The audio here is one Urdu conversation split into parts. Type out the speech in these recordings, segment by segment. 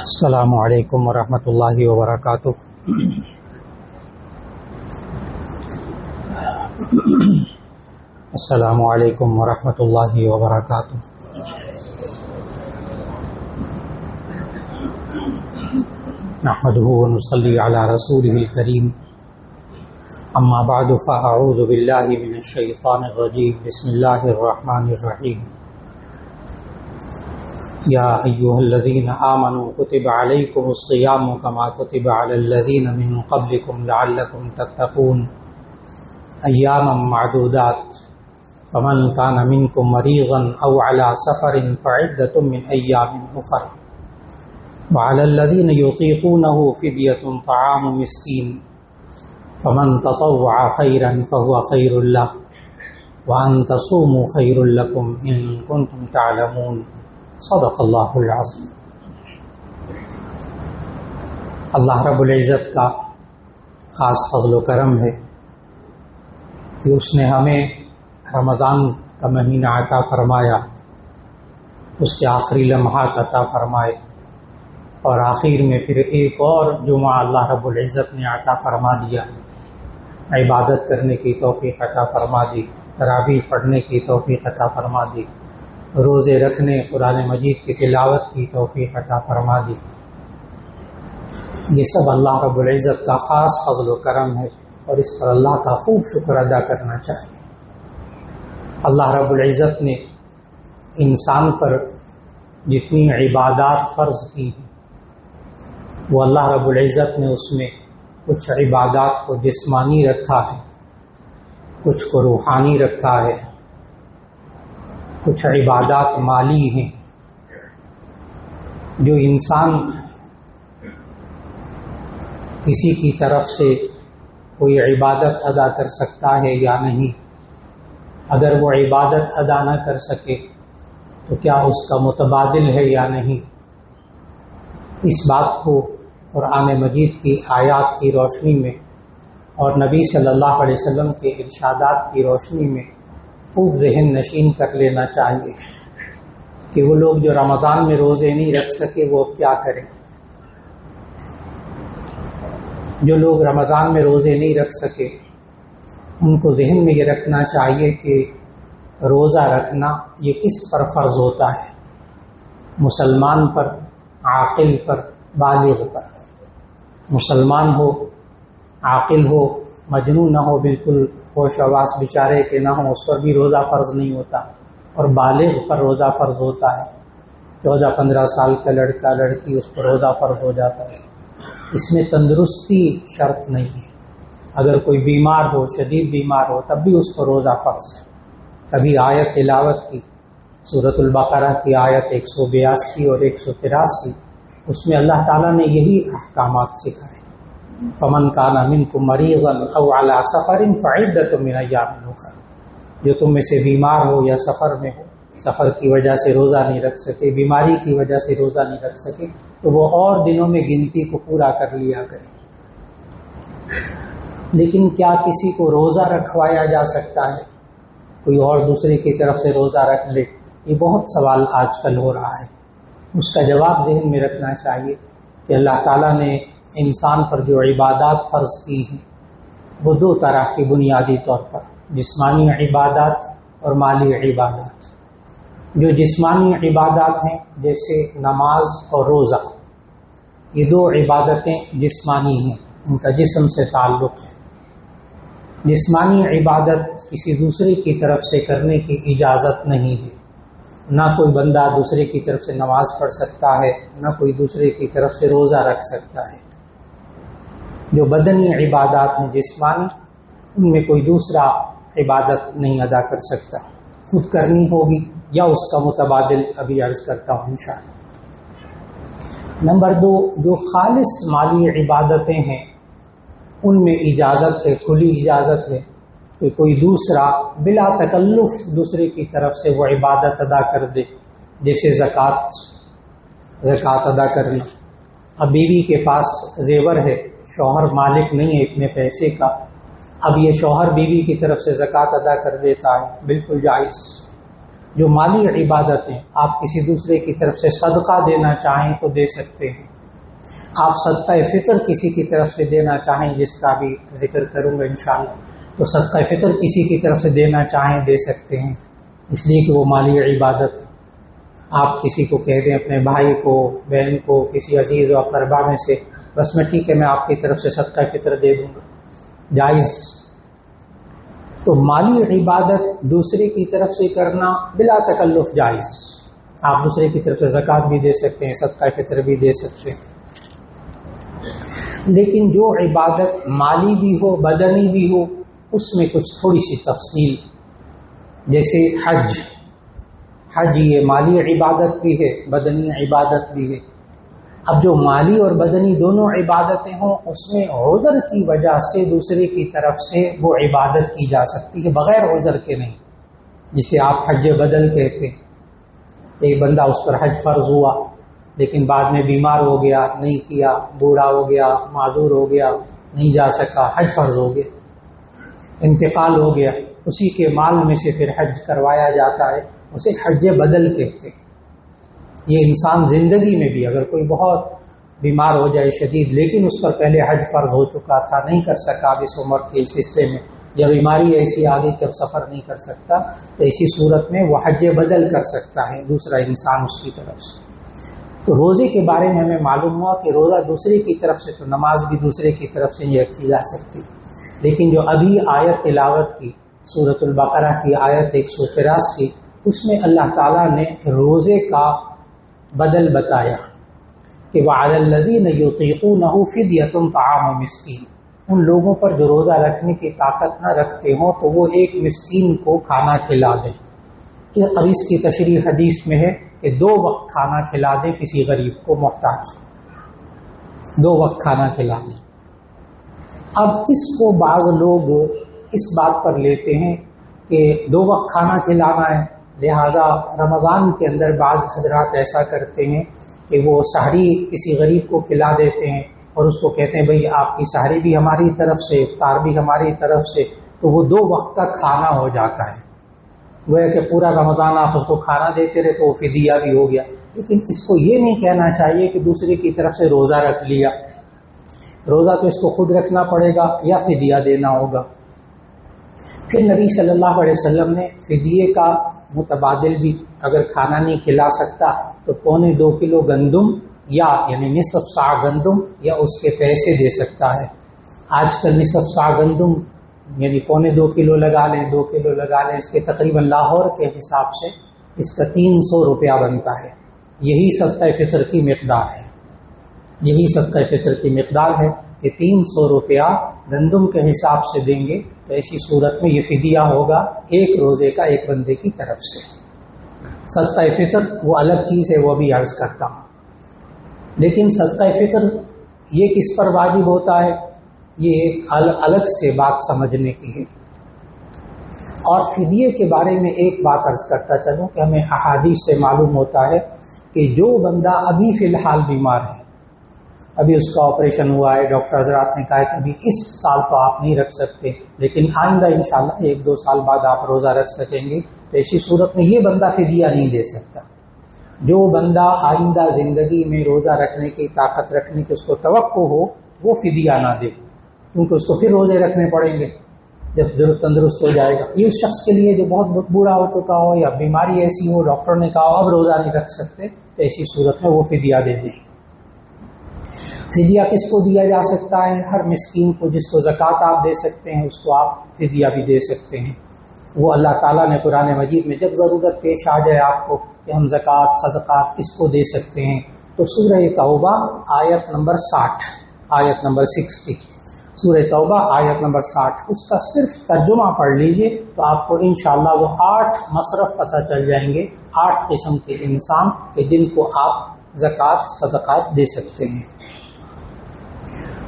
السلام علیکم ورحمۃ اللہ وبرکاتہ۔ السلام علیکم ورحمۃ اللہ وبرکاتہ۔ نحمده ونصلی علی رسوله الکریم، اما بعد فاعوذ باللہ من الشیطان الرجیم، بسم اللہ الرحمن الرحیم۔ یا ایھا الذین آمنوا کتب علیکم الصیام کما کتب علی الذین من قبلکم لعلکم تتقون ایاما معدودات فمن کان منکم مریضا او علی سفر فعدۃ من ایام اخر وعلی الذین یطیقونہ فدیۃ طعام مسکین فمن تطوع خیرا فهو خیر لہ وان تصوموا خیر لکم ان کنتم تعلمون۔ صدق اللہ العظیم۔ اللہ رب العزت کا خاص فضل و کرم ہے کہ اس نے ہمیں رمضان کا مہینہ عطا فرمایا، اس کے آخری لمحات عطا فرمائے، اور آخر میں پھر ایک اور جمعہ اللہ رب العزت نے عطا فرما دیا، عبادت کرنے کی توفیق عطا فرما دی، تراویح پڑھنے کی توفیق عطا فرما دی، روزے رکھنے، قرآن مجید کی تلاوت کی توفیق عطا فرما دی۔ یہ سب اللہ رب العزت کا خاص فضل و کرم ہے، اور اس پر اللہ کا خوب شکر ادا کرنا چاہیے۔ اللہ رب العزت نے انسان پر جتنی عبادات فرض کی ہیں، وہ اللہ رب العزت نے اس میں کچھ عبادات کو جسمانی رکھا ہے، کچھ کو روحانی رکھا ہے، کچھ عبادات مالی ہیں۔ جو انسان کسی کی طرف سے کوئی عبادت ادا کر سکتا ہے یا نہیں، اگر وہ عبادت ادا نہ کر سکے تو کیا اس کا متبادل ہے یا نہیں، اس بات کو قرآن مجید کی آیات کی روشنی میں اور نبی صلی اللہ علیہ وسلم کے ارشادات کی روشنی میں خوب ذہن نشین کر لینا چاہیے کہ وہ لوگ جو رمضان میں روزے نہیں رکھ سکے وہ کیا کریں۔ جو لوگ رمضان میں روزے نہیں رکھ سکے ان کو ذہن میں یہ رکھنا چاہیے کہ روزہ رکھنا یہ کس پر فرض ہوتا ہے؟ مسلمان پر، عاقل پر، بالغ پر۔ مسلمان ہو، عاقل ہو، مجنون نہ ہو، بالکل ہوش حواس بیچارے کے نہ ہوں، اس پر بھی روزہ فرض نہیں ہوتا، اور بالغ پر روزہ فرض ہوتا ہے۔ 14-15 سال کا لڑکا لڑکی اس پر روزہ فرض ہو جاتا ہے۔ اس میں تندرستی شرط نہیں ہے، اگر کوئی بیمار ہو، شدید بیمار ہو، تب بھی اس پر روزہ فرض ہے۔ کبھی آیت تلاوت کی، سورۃ البقرہ کی آیت 182 اور 183، اس میں اللہ تعالیٰ نے یہی احکامات سکھائے۔ فمن کان منکم مریضا او علی سفر فعدۃ من ایام اخر، جو تم میں سے بیمار ہو یا سفر میں ہو، سفر کی وجہ سے روزہ نہیں رکھ سکے، بیماری کی وجہ سے روزہ نہیں رکھ سکے، تو وہ اور دنوں میں گنتی کو پورا کر لیا کرے۔ لیکن کیا کسی کو روزہ رکھوایا جا سکتا ہے؟ کوئی اور دوسرے کی طرف سے روزہ رکھ لے؟ یہ بہت سوال آج کل ہو رہا ہے۔ اس کا جواب ذہن میں رکھنا چاہیے کہ اللہ تعالیٰ نے انسان پر جو عبادات فرض کی ہیں وہ دو طرح کی بنیادی طور پر، جسمانی عبادات اور مالی عبادات۔ جو جسمانی عبادات ہیں جیسے نماز اور روزہ، یہ دو عبادتیں جسمانی ہیں، ان کا جسم سے تعلق ہے۔ جسمانی عبادت کسی دوسرے کی طرف سے کرنے کی اجازت نہیں ہے، نہ کوئی بندہ دوسرے کی طرف سے نماز پڑھ سکتا ہے، نہ کوئی دوسرے کی طرف سے روزہ رکھ سکتا ہے۔ جو بدنی عبادات ہیں جسمانی، ان میں کوئی دوسرا عبادت نہیں ادا کر سکتا، خود کرنی ہوگی یا اس کا متبادل ابھی عرض کرتا ہوں انشاءاللہ۔ نمبر 2، جو خالص مالی عبادتیں ہیں ان میں اجازت ہے، کھلی اجازت ہے کہ کوئی دوسرا بلا تکلف دوسرے کی طرف سے وہ عبادت ادا کر دے، جیسے زکوٰۃ ادا کرنا۔ اب بیوی کے پاس زیور ہے، شوہر مالک نہیں ہے اتنے پیسے کا، اب یہ شوہر بیوی کی طرف سے زکوٰۃ ادا کر دیتا ہے، بالکل جائز۔ جو مالی عبادتیں آپ کسی دوسرے کی طرف سے صدقہ دینا چاہیں تو دے سکتے ہیں. آپ صدقہ فطر کسی کی طرف سے دینا چاہیں، جس کا بھی ذکر کروں گا انشاءاللہ، تو صدقہ فطر کسی کی طرف سے دینا چاہیں دے سکتے ہیں، اس لیے کہ وہ مالی عبادت. آپ کسی کو کہہ دیں، اپنے بھائی کو، بہن کو، کسی عزیز و اقربا میں سے، بس میں ٹھیک ہے میں آپ کی طرف سے صدقہ فطر دے دوں گا، جائز. تو مالی عبادت دوسرے کی طرف سے کرنا بلا تکلف جائز. آپ دوسرے کی طرف سے زکوٰۃ بھی دے سکتے ہیں، صدقہ فطر بھی دے سکتے ہیں. لیکن جو عبادت مالی بھی ہو بدنی بھی ہو، اس میں کچھ تھوڑی سی تفصیل، جیسے حج یہ مالی عبادت بھی ہے، بدنی عبادت بھی ہے. اب جو مالی اور بدنی دونوں عبادتیں ہوں، اس میں عذر کی وجہ سے دوسرے کی طرف سے وہ عبادت کی جا سکتی ہے بغیر عذر کے نہیں. جسے آپ حج بدل کہتے ہیں. ایک بندہ اس پر حج فرض ہوا لیکن بعد میں بیمار ہو گیا، نہیں کیا، بوڑھا ہو گیا، معذور ہو گیا، نہیں جا سکا، حج فرض ہو گیا، انتقال ہو گیا، اسی کے مال میں سے پھر حج کروایا جاتا ہے، اسے حج بدل کہتے ہیں. یہ انسان زندگی میں بھی اگر کوئی بہت بیمار ہو جائے شدید، لیکن اس پر پہلے حج فرض ہو چکا تھا، نہیں کر سکا اب اس عمر کے اس حصے میں، یا بیماری ایسی آ گئی کہ اب سفر نہیں کر سکتا، تو اسی صورت میں وہ حج بدل کر سکتا ہے دوسرا انسان اس کی طرف سے. تو روزے کے بارے میں ہمیں معلوم ہوا کہ روزہ دوسرے کی طرف سے، تو نماز بھی دوسرے کی طرف سے نہیں رکھی جا سکتی. لیکن جو ابھی آیت تلاوت کی سورۃ البقرہ کی آیت 183، اس میں اللہ تعالیٰ نے روزے کا بدل بتایا کہ وَعَلَى الَّذِينَ يُطِيقُونَهُ فِدْيَةٌ طَعَامُ مِسْكِينٍ. ان لوگوں پر جو روزہ رکھنے کی طاقت نہ رکھتے ہوں تو وہ ایک مسکین کو کھانا کھلا دیں. اب اس کی تشریح حدیث میں ہے کہ 2 وقت کھانا کھلا دیں کسی غریب کو، محتاج کو 2 وقت کھانا کھلا دیں. اب اس کو بعض لوگ اس بات پر لیتے ہیں کہ 2 وقت کھانا کھلانا ہے، لہذا رمضان کے اندر بعض حضرات ایسا کرتے ہیں کہ وہ سحری کسی غریب کو کھلا دیتے ہیں اور اس کو کہتے ہیں بھئی آپ کی سحری بھی ہماری طرف سے، افطار بھی ہماری طرف سے، تو وہ 2 وقت کا کھانا ہو جاتا ہے. گویا کہ پورا رمضان آپ اس کو کھانا دیتے رہے تو وہ فدیہ بھی ہو گیا. لیکن اس کو یہ نہیں کہنا چاہیے کہ دوسرے کی طرف سے روزہ رکھ لیا. روزہ تو اس کو خود رکھنا پڑے گا یا فدیہ دینا ہوگا. پھر نبی صلی اللہ علیہ وسلم نے فدیے کا متبادل بھی، اگر کھانا نہیں کھلا سکتا تو 2.25 کلو گندم یا یعنی نصف سا گندم یا اس کے پیسے دے سکتا ہے. آج کل نصف سا گندم یعنی 2.25 کلو لگا لیں، 2 کلو لگا لیں، اس کے تقریباً لاہور کے حساب سے اس کا 300 روپیہ بنتا ہے. یہی صدقہ فطر کی مقدار ہے. یہی صدقہ فطر کی مقدار ہے کہ 300 روپیہ گندم کے حساب سے دیں گے. تو ایسی صورت میں یہ فدیہ ہوگا ایک روزے کا ایک بندے کی طرف سے. صدقہ فطر وہ الگ چیز ہے، وہ بھی عرض کرتا ہوں. لیکن صدقہ فطر یہ کس پر واجب ہوتا ہے، یہ ایک الگ سے بات سمجھنے کی ہے. اور فدیے کے بارے میں ایک بات عرض کرتا چلوں کہ ہمیں احادیث سے معلوم ہوتا ہے کہ جو بندہ ابھی فی الحال بیمار ہے، ابھی اس کا آپریشن ہوا ہے، ڈاکٹر حضرات نے کہا کہ ابھی اس سال تو آپ نہیں رکھ سکتے لیکن آئندہ انشاءاللہ 1-2 سال بعد آپ روزہ رکھ سکیں گے، تو ایسی صورت میں یہ بندہ فدیہ نہیں دے سکتا. جو بندہ آئندہ زندگی میں روزہ رکھنے کی طاقت رکھنے کی اس کو توقع ہو، وہ فدیہ نہ دے، کیونکہ اس کو پھر روزے رکھنے پڑیں گے جب تندرست ہو جائے گا. یہ اس شخص کے لیے جو بہت بوڑھا ہو چکا ہو یا بیماری ایسی ہو، ڈاکٹر نے کہا اب روزہ نہیں رکھ سکتے، تو ایسی صورت میں وہ فدیہ دے دیں. فدیہ کس کو دیا جا سکتا ہے؟ ہر مسکین کو. جس کو زکوٰۃ آپ دے سکتے ہیں اس کو آپ فدیہ بھی دے سکتے ہیں. وہ اللہ تعالیٰ نے قرآن مجید میں جب ضرورت پیش آ جائے آپ کو کہ ہم زکوٰۃ صدقات کس کو دے سکتے ہیں، تو سورہ توبہ آیت نمبر 60، آیت نمبر 60، سورہ توبہ آیت نمبر 60، اس کا صرف ترجمہ پڑھ لیجئے تو آپ کو انشاءاللہ وہ 8 مصرف پتہ چل جائیں گے، 8 قسم کے انسان کہ جن کو آپ زکوٰۃ صدقات دے سکتے ہیں.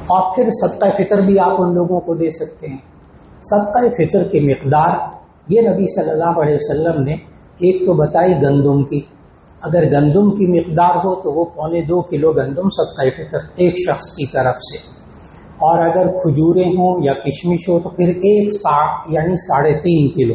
اور پھر صدقہ فطر بھی آپ ان لوگوں کو دے سکتے ہیں. صدقہ فطر کی مقدار یہ نبی صلی اللہ علیہ وسلم نے ایک تو بتائی گندم کی. اگر گندم کی مقدار ہو تو وہ 2.25 کلو گندم صدقہ فطر ایک شخص کی طرف سے. اور اگر کھجوریں ہوں یا کشمش ہو تو پھر 1 سا یعنی 3.5 کلو.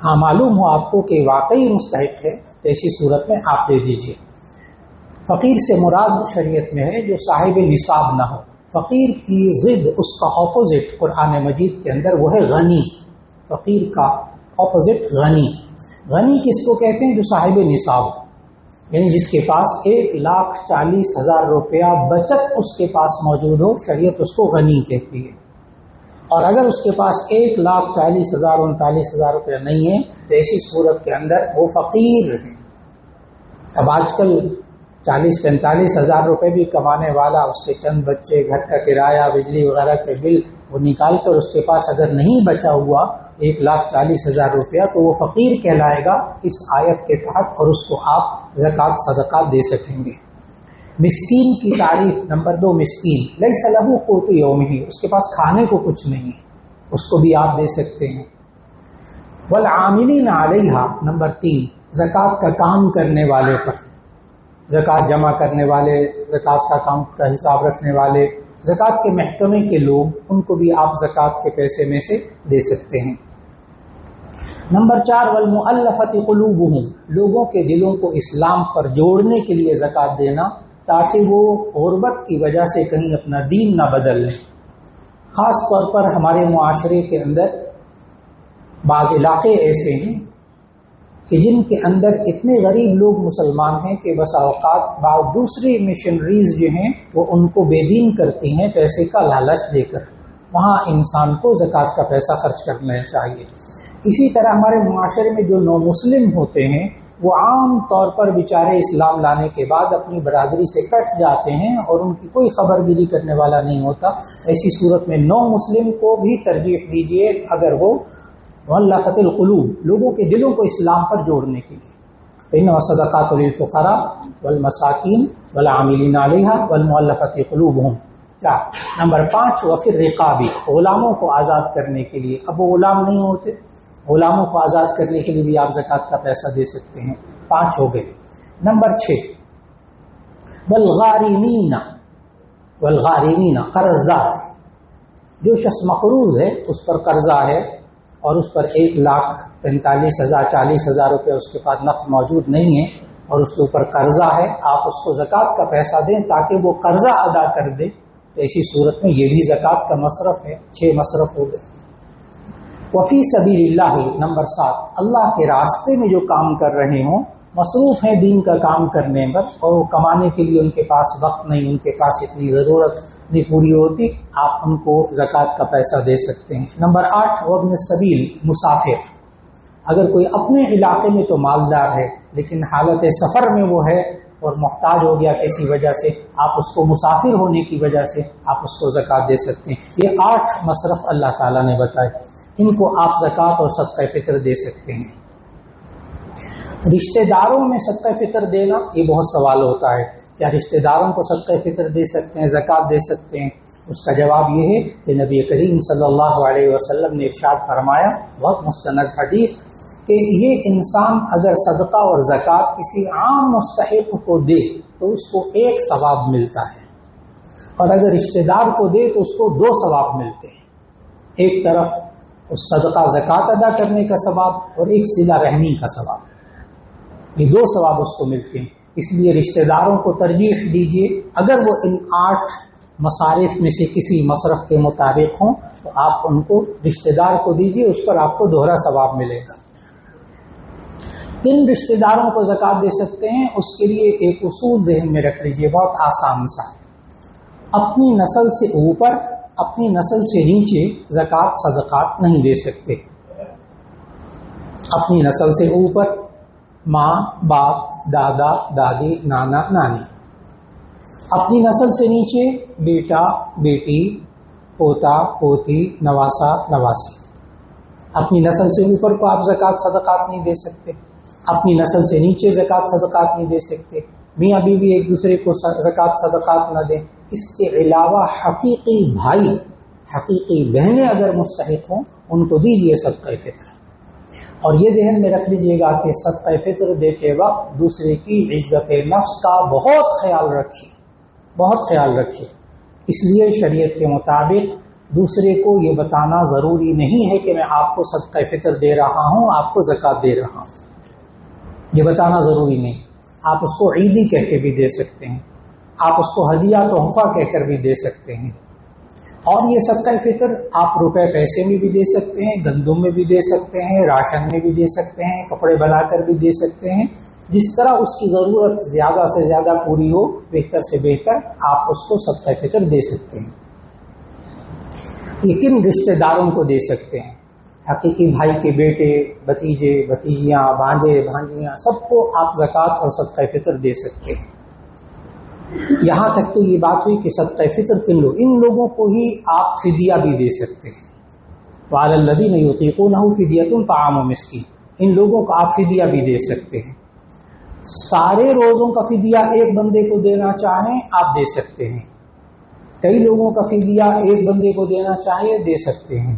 ہاں معلوم ہو آپ کو کہ واقعی مستحق ہے تو ایسی صورت میں آپ دے دیجیے۔ فقیر سے مراد شریعت میں ہے جو صاحب نصاب نہ ہو۔ فقیر کی ضد، اس کا اپوزٹ قرآن مجید کے اندر وہ ہے غنی۔ فقیر کا اپوزٹ غنی۔ غنی کس کو کہتے ہیں؟ جو صاحب نصاب، یعنی جس کے پاس 1,40,000 روپیہ بچت اس کے پاس موجود ہو، شریعت اس کو غنی کہتی ہے۔ اور اگر اس کے پاس 1,40,000 39,000 روپیہ نہیں ہے تو ایسی صورت کے اندر وہ فقیر ہے۔ اب آج کل 40-45,000 روپے بھی کمانے والا، اس کے چند بچے، گھر کا کرایہ، بجلی وغیرہ کے بل وہ نکال کر اس کے پاس اگر نہیں بچا ہوا 1,40,000 روپیہ تو وہ فقیر کہلائے گا اس آیت کے تحت، اور اس کو آپ زکوٰۃ صدقات دے سکیں گے۔ مسکین کی تعریف نمبر 2، مسکین لیس لہ قوت یومہ، اس کے پاس کھانے کو کچھ نہیں ہے، اس کو بھی آپ دے سکتے ہیں۔ والعاملین علیہا نمبر 3، زکوٰۃ کا کام کرنے والے پر، زکوٰۃ جمع کرنے والے، زکوٰۃ کا کام کا حساب رکھنے والے، زکوٰۃ کے محکمے کے لوگ، ان کو بھی آپ زکوٰۃ کے پیسے میں سے دے سکتے ہیں۔ نمبر 4، والمؤلفۃ قلوبہم، لوگوں کے دلوں کو اسلام پر جوڑنے کے لیے زکوٰۃ دینا تاکہ وہ غربت کی وجہ سے کہیں اپنا دین نہ بدل لیں۔ خاص طور پر ہمارے معاشرے کے اندر بعض علاقے ایسے ہیں کہ جن کے اندر اتنے غریب لوگ مسلمان ہیں کہ بسا اوقات بعض دوسری مشنریز جو ہیں وہ ان کو بے دین کرتی ہیں پیسے کا لالچ دے کر۔ وہاں انسان کو زکوٰۃ کا پیسہ خرچ کرنا چاہیے۔ اسی طرح ہمارے معاشرے میں جو نو مسلم ہوتے ہیں وہ عام طور پر بیچارے اسلام لانے کے بعد اپنی برادری سے کٹ جاتے ہیں اور ان کی کوئی خبر گیری کرنے والا نہیں ہوتا۔ ایسی صورت میں نو مسلم کو بھی ترجیح دیجیے اگر وہ مؤلفۃ القلوب، لوگوں کے دلوں کو اسلام پر جوڑنے کے لیے۔ انما الصدقات للفقراء والمساکین والعاملین علیہا والمؤلفۃ قلوبہم۔ نمبر 5، وفی الرقاب، غلاموں کو آزاد کرنے کے لیے۔ اب وہ غلام نہیں ہوتے، غلاموں کو آزاد کرنے کے لیے بھی آپ زکوٰۃ کا پیسہ دے سکتے ہیں۔ 5 ہو گئے۔ نمبر 6، والغارمین، والغارمین قرض دار، جو شخص مقروض ہے، اس پر قرضہ ہے اور اس پر 1,45,000 40,000 روپے اس کے پاس نقد موجود نہیں ہے اور اس کے اوپر قرضہ ہے، آپ اس کو زکوٰۃ کا پیسہ دیں تاکہ وہ قرضہ ادا کر دے، تو ایسی صورت میں یہ بھی زکوٰۃ کا مصرف ہے۔ 6 مصرف ہو گئے۔ وفی سبیل اللہ نمبر 7، اللہ کے راستے میں جو کام کر رہے ہوں، مصروف ہیں دین کا کام کرنے پر اور وہ کمانے کے لیے ان کے پاس وقت نہیں، ان کے پاس اتنی ضرورت نہیں پوری ہوتی، آپ ان کو زکوٰۃ کا پیسہ دے سکتے ہیں۔ نمبر 8، وابن السبیل، مسافر، اگر کوئی اپنے علاقے میں تو مالدار ہے لیکن حالت سفر میں وہ ہے اور محتاج ہو گیا کسی وجہ سے، آپ اس کو مسافر ہونے کی وجہ سے آپ اس کو زکوٰۃ دے سکتے ہیں۔ یہ 8 مصرف اللہ تعالیٰ نے بتائے، ان کو آپ زکوٰۃ اور صدقہ فطر دے سکتے ہیں۔ رشتہ داروں میں صدقہ فطر دینا، یہ بہت سوال ہوتا ہے، کیا رشتہ داروں کو صدقہ فطر دے سکتے ہیں، زکوٰۃ دے سکتے ہیں؟ اس کا جواب یہ ہے کہ نبی کریم صلی اللہ علیہ وسلم نے ارشاد فرمایا، بہت مستند حدیث، کہ یہ انسان اگر صدقہ اور زکوٰۃ کسی عام مستحق کو دے تو اس کو 1 ثواب ملتا ہے، اور اگر رشتہ دار کو دے تو اس کو 2 ثواب ملتے ہیں۔ ایک طرف اس صدقہ زکوٰۃ ادا کرنے کا ثواب اور ایک صلہ رحمی کا ثواب، یہ 2 ثواب اس کو ملتے ہیں۔ اس لیے رشتہ داروں کو ترجیح دیجیے، اگر وہ ان 8 مصارف میں سے کسی مصرف کے مطابق ہوں تو آپ ان کو رشتہ دار کو دیجیے، اس پر آپ کو دوہرا ثواب ملے گا۔ کن رشتہ داروں کو زکوٰۃ دے سکتے ہیں؟ اس کے لیے ایک اصول ذہن میں رکھ لیجیے، بہت آسان سا۔ اپنی نسل سے اوپر، اپنی نسل سے نیچے زکوٰۃ صدقات نہیں دے سکتے۔ اپنی نسل سے اوپر ماں، باپ، دادا، دادی، نانا، نانی۔ اپنی نسل سے نیچے بیٹا، بیٹی، پوتا، پوتی، نواسا، نواسی۔ اپنی نسل سے اوپر کو آپ زکوٰۃ صدقات نہیں دے سکتے، اپنی نسل سے نیچے زکوٰۃ صدقات نہیں دے سکتے، میاں بیوی ایک دوسرے کو زکوٰۃ صدقات نہ دیں۔ اس کے علاوہ حقیقی بھائی، حقیقی بہنیں اگر مستحق ہوں ان کو دیجیے صدقہ فطر۔ اور یہ ذہن میں رکھ لیجیے گا کہ صدقہ فطر دیتے وقت دوسرے کی عزت نفس کا بہت خیال رکھیے، بہت خیال رکھیے۔ اس لیے شریعت کے مطابق دوسرے کو یہ بتانا ضروری نہیں ہے کہ میں آپ کو صدقہ فطر دے رہا ہوں، آپ کو زکوٰۃ دے رہا ہوں، یہ بتانا ضروری نہیں۔ آپ اس کو عیدی کہہ کے بھی دے سکتے ہیں، آپ اس کو ہدیہ تحفہ کہہ کر بھی دے سکتے ہیں، اور یہ صدقہ فطر آپ روپے پیسے میں بھی دے سکتے ہیں، گندم میں بھی دے سکتے ہیں، راشن میں بھی دے سکتے ہیں، کپڑے بنا کر بھی دے سکتے ہیں، جس طرح اس کی ضرورت زیادہ سے زیادہ پوری ہو، بہتر سے بہتر آپ اس کو صدقہ فطر دے سکتے ہیں۔ لیکن رشتہ داروں کو دے سکتے ہیں، حقیقی بھائی کے بیٹے، بھتیجے، بھتیجیاں، بھانجے، بھانجیاں، سب کو آپ زکوٰۃ اور صدقہ فطر دے سکتے ہیں۔ یہاں تک تو یہ بات ہوئی کہ صدقہ فطر کن لوگ، ان لوگوں کو ہی آپ فدیہ بھی دے سکتے ہیں۔ وعلی الذین یطیقونہ فدیۃ طعام مسکین، ان لوگوں کو آپ فدیہ بھی دے سکتے ہیں۔ سارے روزوں کا فدیہ ایک بندے کو دینا چاہیں آپ دے سکتے ہیں، کئی لوگوں کا فدیہ ایک بندے کو دینا چاہیے دے سکتے ہیں،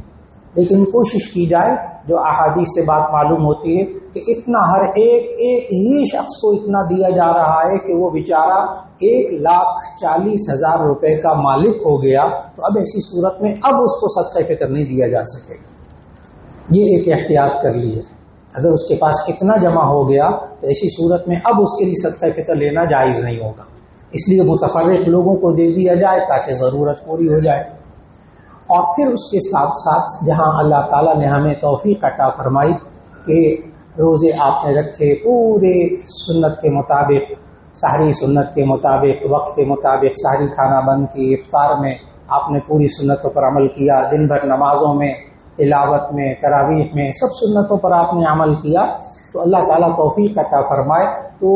لیکن کوشش کی جائے جو احادیث سے بات معلوم ہوتی ہے کہ اتنا ہر ایک ہی شخص کو اتنا دیا جا رہا ہے کہ وہ بیچارہ 1,40,000 روپے کا مالک ہو گیا، تو اب ایسی صورت میں اب اس کو صدقہ فطر نہیں دیا جا سکے گا۔ یہ ایک احتیاط کر لی ہے، اگر اس کے پاس اتنا جمع ہو گیا تو ایسی صورت میں اب اس کے لیے صدقہ فطر لینا جائز نہیں ہوگا، اس لیے متفرق لوگوں کو دے دیا جائے تاکہ ضرورت پوری ہو جائے۔ اور پھر اس کے ساتھ ساتھ جہاں اللہ تعالیٰ نے ہمیں توفیق عطا فرمائی کہ روزے آپ نے رکھے پورے سنت کے مطابق، سحری سنت کے مطابق، وقت کے مطابق سحری کھانا بند کی، افطار میں آپ نے پوری سنتوں پر عمل کیا، دن بھر نمازوں میں، تلاوت میں، تراویح میں، سب سنتوں پر آپ نے عمل کیا، تو اللہ تعالیٰ توفیق عطا فرمائے تو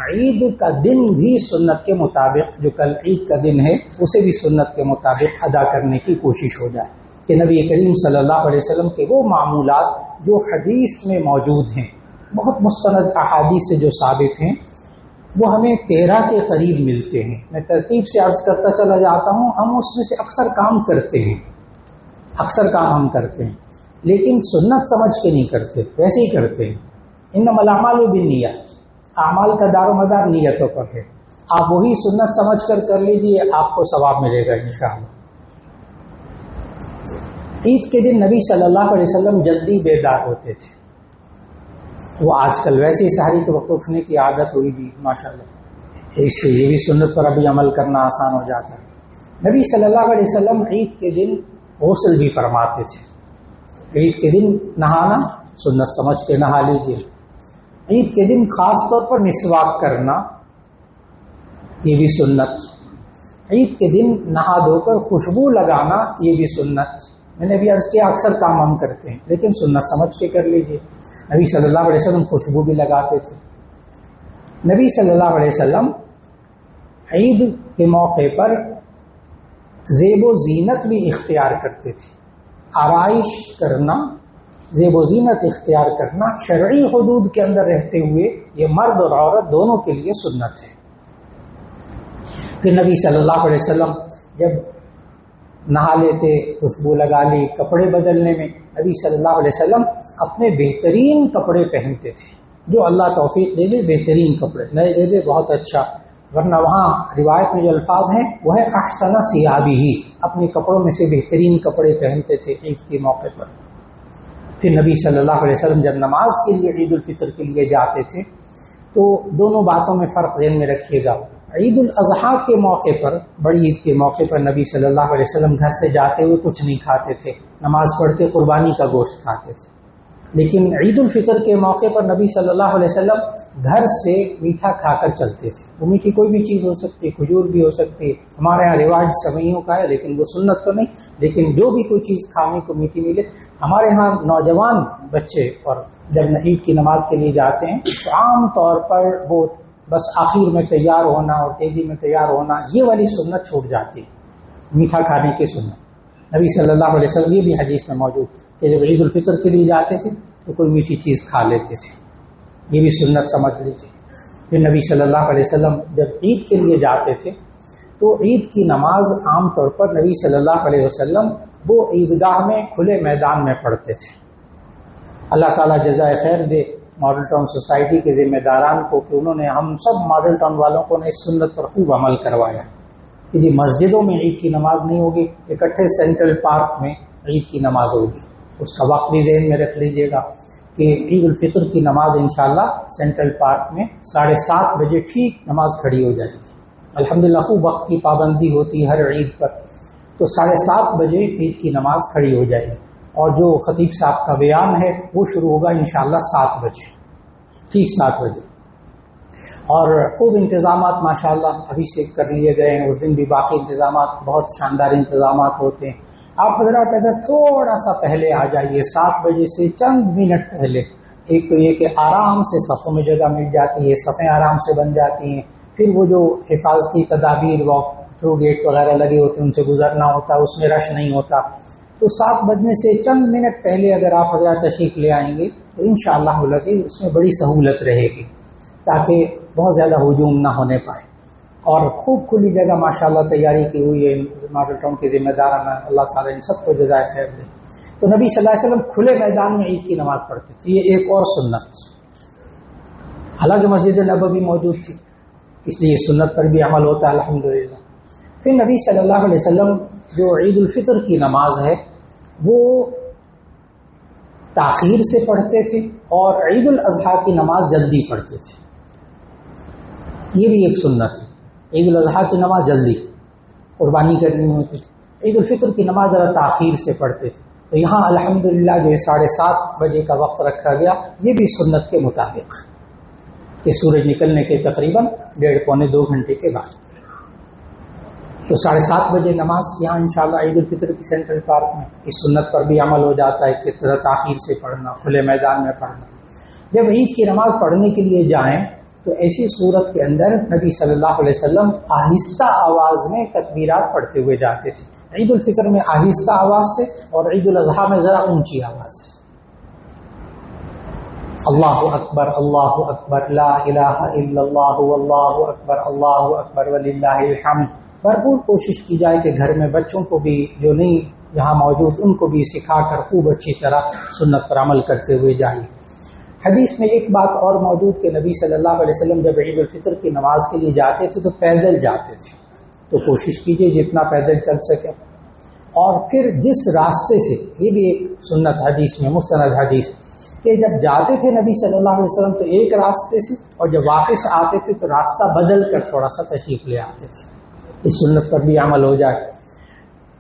عید کا دن بھی سنت کے مطابق، جو کل عید کا دن ہے اسے بھی سنت کے مطابق ادا کرنے کی کوشش ہو جائے کہ نبی کریم صلی اللہ علیہ وسلم کے وہ معمولات جو حدیث میں موجود ہیں، بہت مستند احادیث سے جو ثابت ہیں، وہ ہمیں 13 کے قریب ملتے ہیں۔ میں ترتیب سے عرض کرتا چلا جاتا ہوں، ہم اس میں سے اکثر کام کرتے ہیں، اکثر کام ہم کرتے ہیں، لیکن سنت سمجھ کے نہیں کرتے، ویسے ہی کرتے ہیں۔ انما الاعمال بالنیات، اعمال کا دار و مدار نیتوں پر ہے، آپ وہی سنت سمجھ کر لیجئے، آپ کو ثواب ملے گا انشاءاللہ۔ عید کے دن نبی صلی اللہ علیہ وسلم جلدی بیدار ہوتے تھے، وہ آج کل ویسے ہی سحری کے وقت اٹھنے کی عادت ہوئی بھی ماشاءاللہ، تو اس سے یہ بھی سنت پر ابھی عمل کرنا آسان ہو جاتا ہے۔ نبی صلی اللہ علیہ وسلم عید کے دن غسل بھی فرماتے تھے، عید کے دن نہانا سنت سمجھ کے نہا لیجئے، عید کے دن خاص طور پر مسواک کرنا یہ بھی سنت، عید کے دن نہا دھو کر خوشبو لگانا یہ بھی سنت۔ میں نے بھی عرض کیا اکثر کام ہم کرتے ہیں لیکن سنت سمجھ کے کر لیجئے۔ نبی صلی اللہ علیہ وسلم خوشبو بھی لگاتے تھے۔ نبی صلی اللہ علیہ وسلم عید کے موقع پر زیب و زینت بھی اختیار کرتے تھے، آرائش کرنا، زیب و زینت اختیار کرنا شرعی حدود کے اندر رہتے ہوئے یہ مرد اور عورت دونوں کے لیے سنت ہے۔ کہ نبی صلی اللہ علیہ وسلم جب نہا لیتے، خوشبو لگا لی، کپڑے بدلنے میں نبی صلی اللہ علیہ وسلم اپنے بہترین کپڑے پہنتے تھے، جو اللہ توفیق دے دے بہترین کپڑے، نئے دے دے بہت اچھا، ورنہ وہاں روایت میں جو الفاظ ہیں وہ ہے احسن ثیابہ، اپنے کپڑوں میں سے بہترین کپڑے پہنتے تھے عید کے موقع پر۔ پھر نبی صلی اللہ علیہ وسلم جب نماز کے لیے عید الفطر کے لیے جاتے تھے تو دونوں باتوں میں فرق ذہن میں رکھیے گا۔ عید الاضحیٰ کے موقع پر، بڑی عید کے موقع پر نبی صلی اللہ علیہ وسلم گھر سے جاتے ہوئے کچھ نہیں کھاتے تھے، نماز پڑھ کے قربانی کا گوشت کھاتے تھے، لیکن عید الفطر کے موقع پر نبی صلی اللہ علیہ وسلم گھر سے میٹھا کھا کر چلتے تھے۔ وہ میٹھی کوئی بھی چیز ہو سکتی ہے، کھجور بھی ہو سکتی ہے، ہمارے یہاں رواج سوئیوں کا ہے لیکن وہ سنت تو نہیں، لیکن جو بھی کوئی چیز کھانے کو میٹھی ملے۔ ہمارے ہاں نوجوان بچے اور جب عید کی نماز کے لیے جاتے ہیں تو عام طور پر وہ بس آخر میں تیار ہونا اور تیزی میں تیار ہونا، یہ والی سنت چھوٹ جاتی ہے، میٹھا کھانے کی سنت۔ نبی صلی اللہ علیہ وسلم یہ بھی حدیث میں موجود کہ جب عید الفطر کے لیے جاتے تھے تو کوئی میٹھی چیز کھا لیتے تھے، یہ بھی سنت سمجھ لیجیے۔ پھر نبی صلی اللہ علیہ وسلم جب عید کے لیے جاتے تھے تو عید کی نماز عام طور پر نبی صلی اللہ علیہ وسلم وہ عیدگاہ میں کھلے میدان میں پڑھتے تھے۔ اللہ تعالیٰ جزائے خیر دے ماڈل ٹاؤن سوسائٹی کے ذمہ داران کو کہ انہوں نے ہم سب ماڈل ٹاؤن والوں کو نے اس سنت پر خوب عمل کروایا۔ کہ مسجدوں میں عید کی نماز نہیں ہوگی، اکٹھے سینٹرل پارک میں عید کی نماز ہوگی۔ اس کا وقت بھی ذہن میں رکھ لیجئے گا کہ عید الفطر کی نماز انشاءاللہ سینٹرل پارک میں 7:30 بجے ٹھیک نماز کھڑی ہو جائے گی۔ الحمدللہ خوب وقت کی پابندی ہوتی ہے ہر عید پر، تو 7:30 بجے عید کی نماز کھڑی ہو جائے گی، اور جو خطیب صاحب کا بیان ہے وہ شروع ہوگا انشاءاللہ 7 بجے، ٹھیک 7 بجے۔ اور خوب انتظامات ماشاءاللہ ابھی سے کر لیے گئے ہیں، اس دن بھی باقی انتظامات، بہت شاندار انتظامات ہوتے ہیں۔ آپ حضرات اگر تھوڑا سا پہلے آ جائیے، 7 بجے سے چند منٹ پہلے، ایک تو یہ کہ آرام سے صفوں میں جگہ مل جاتی ہے، صفیں آرام سے بن جاتی ہیں، پھر وہ جو حفاظتی تدابیر واک تھرو گیٹ وغیرہ لگے ہوتے ہیں ان سے گزرنا ہوتا ہے، اس میں رش نہیں ہوتا۔ تو 7 بجنے سے چند منٹ پہلے اگر آپ حضرات تشریف لے آئیں گے تو انشاءاللہ العزیز اس میں بڑی سہولت رہے گی، تاکہ بہت زیادہ ہجوم نہ ہونے پائے۔ اور خوب کھلی جگہ ماشاءاللہ تیاری کی ہوئی ہے ماڈل ٹاؤن کے ذمہ داران، اللہ تعالیٰ ان سب کو جزائے خیر دے۔ تو نبی صلی اللہ علیہ وسلم کھلے میدان میں عید کی نماز پڑھتے تھے، یہ ایک اور سنت تھی۔ حالانکہ مسجد نبوی موجود تھی، اس لیے سنت پر بھی عمل ہوتا ہے الحمدللہ۔ پھر نبی صلی اللہ علیہ وسلم جو عید الفطر کی نماز ہے وہ تاخیر سے پڑھتے تھے، اور عید الاضحیٰ کی نماز جلدی پڑھتے تھے، یہ بھی ایک سنت ہے۔ عید الاضحیٰ کی نماز جلدی قربانی کرنی ہوتی تھی، عید الفطر کی نماز ذرا تاخیر سے پڑھتے تھے۔ تو یہاں الحمدللہ جو 7:30 بجے کا وقت رکھا گیا، یہ بھی سنت کے مطابق کہ سورج نکلنے کے تقریباً 1.5-2 گھنٹے کے بعد۔ تو 7:30 بجے نماز یہاں انشاءاللہ عید الفطر کی سینٹرل پارک میں اس سنت پر بھی عمل ہو جاتا ہے کہ ذرا تاخیر سے پڑھنا، کھلے میدان میں پڑھنا۔ جب عید کی نماز پڑھنے کے لیے جائیں تو ایسی صورت کے اندر نبی صلی اللہ علیہ وسلم آہستہ آواز میں تکبیرات پڑھتے ہوئے جاتے تھے۔ عید الفطر میں آہستہ آواز سے، اور عید الاضحیٰ میں ذرا اونچی آواز سے، اللہ اکبر اللہ اکبر لا الہ الا اللہ واللہ اکبر اللہ اکبر وللہ الحمد۔ بھرپور کوشش کی جائے کہ گھر میں بچوں کو بھی جو نہیں یہاں موجود ان کو بھی سکھا کر خوب اچھی طرح سنت پر عمل کرتے ہوئے جائیں۔ حدیث میں ایک بات اور موجود کہ نبی صلی اللہ علیہ وسلم جب عید الفطر کی نماز کے لیے جاتے تھے تو پیدل جاتے تھے، تو کوشش کیجئے جتنا پیدل چل سکے۔ اور پھر جس راستے سے، یہ بھی ایک سنت حدیث میں مستند حدیث، کہ جب جاتے تھے نبی صلی اللہ علیہ وسلم تو ایک راستے سے، اور جب واپس آتے تھے تو راستہ بدل کر تھوڑا سا تشریف لے آتے تھے۔ اس سنت پر بھی عمل ہو جائے۔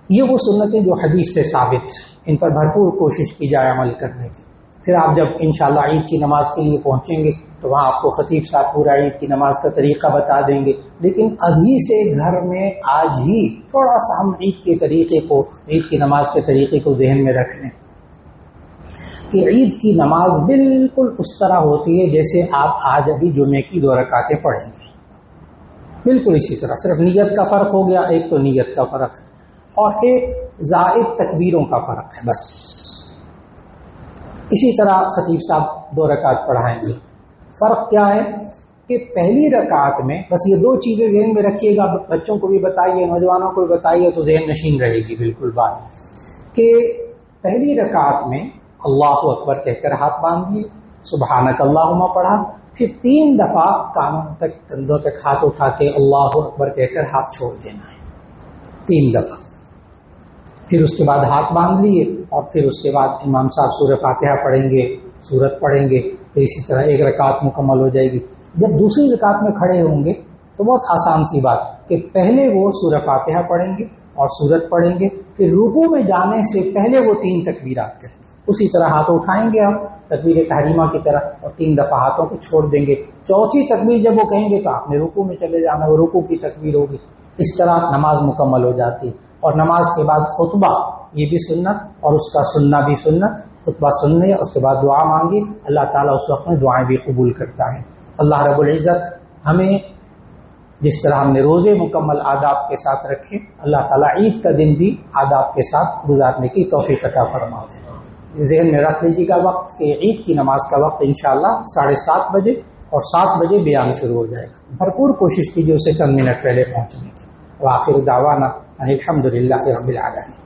یہ وہ سنتیں جو حدیث سے ثابت، ان پر بھرپور کوشش کی جائے عمل کرنے کی۔ پھر آپ جب انشاءاللہ عید کی نماز کے لیے پہنچیں گے تو وہاں آپ کو خطیب صاحب پورا عید کی نماز کا طریقہ بتا دیں گے، لیکن ابھی سے گھر میں آج ہی تھوڑا سا ہم عید کے طریقے کو، عید کی نماز کے طریقے کو ذہن میں رکھ لیں کہ عید کی نماز بالکل اس طرح ہوتی ہے جیسے آپ آج ابھی جمعے کی 2 رکعتیں پڑھیں گے، بالکل اسی طرح، صرف نیت کا فرق ہو گیا، ایک تو نیت کا فرق ہے اور ایک زائد تکبیروں کا فرق ہے، بس اسی طرح خطیب صاحب 2 رکعت پڑھائیں گے۔ فرق کیا ہے کہ پہلی رکعت میں بس یہ 2 چیزیں ذہن میں رکھیے گا، بچوں کو بھی بتائیے، نوجوانوں کو بھی بتائیے تو ذہن نشین رہے گی بالکل بات، کہ پہلی رکعت میں اللہ اکبر کہہ کر ہاتھ باندھیے، سبحانک اللہم پڑھا، پھر 3 دفعہ کانوں تک، کندھوں تک ہاتھ اٹھا کے اللہ اکبر کہہ کر ہاتھ چھوڑ دینا ہے 3 دفعہ، پھر اس کے بعد ہاتھ باندھ لیے، اور پھر اس کے بعد امام صاحب سورہ فاتحہ پڑھیں گے، سورت پڑھیں گے، پھر اسی طرح 1 رکعت مکمل ہو جائے گی۔ جب دوسری رکعت میں کھڑے ہوں گے تو بہت آسان سی بات کہ پہلے وہ سورہ فاتحہ پڑھیں گے اور سورت پڑھیں گے، پھر رکوع میں جانے سے پہلے وہ 3 تکبیرات کہیں گے، اسی طرح ہاتھ اٹھائیں گے آپ تکبیر تحریمہ کی طرح، اور 3 دفعہ ہاتھوں کو چھوڑ دیں گے۔ چوتھی تکبیر جب وہ کہیں گے تو آپ نے رکوع میں چلے جانا، وہ رکوع کی تکبیر ہوگی۔ اس طرح نماز مکمل ہو جاتی ہے۔ اور نماز کے بعد خطبہ، یہ بھی سنت، اور اس کا سننا بھی سنت، خطبہ سننے اس کے بعد دعا مانگی، اللہ تعالیٰ اس وقت میں دعائیں بھی قبول کرتا ہے۔ اللہ رب العزت ہمیں جس طرح ہم نے روزے مکمل آداب کے ساتھ رکھے، اللہ تعالیٰ عید کا دن بھی آداب کے ساتھ گزارنے کی توفیق عطا فرما دے۔ ذہن میں رکھ لیجیے گا وقت کہ عید کی نماز کا وقت انشاءاللہ 7:30 بجے، اور 7 بجے بیان شروع ہو جائے گا۔ بھرپور کوشش کیجیے اسے چند منٹ پہلے پہنچنے کی۔ وآخر دعوانا ان الحمد للہ رب العالمین۔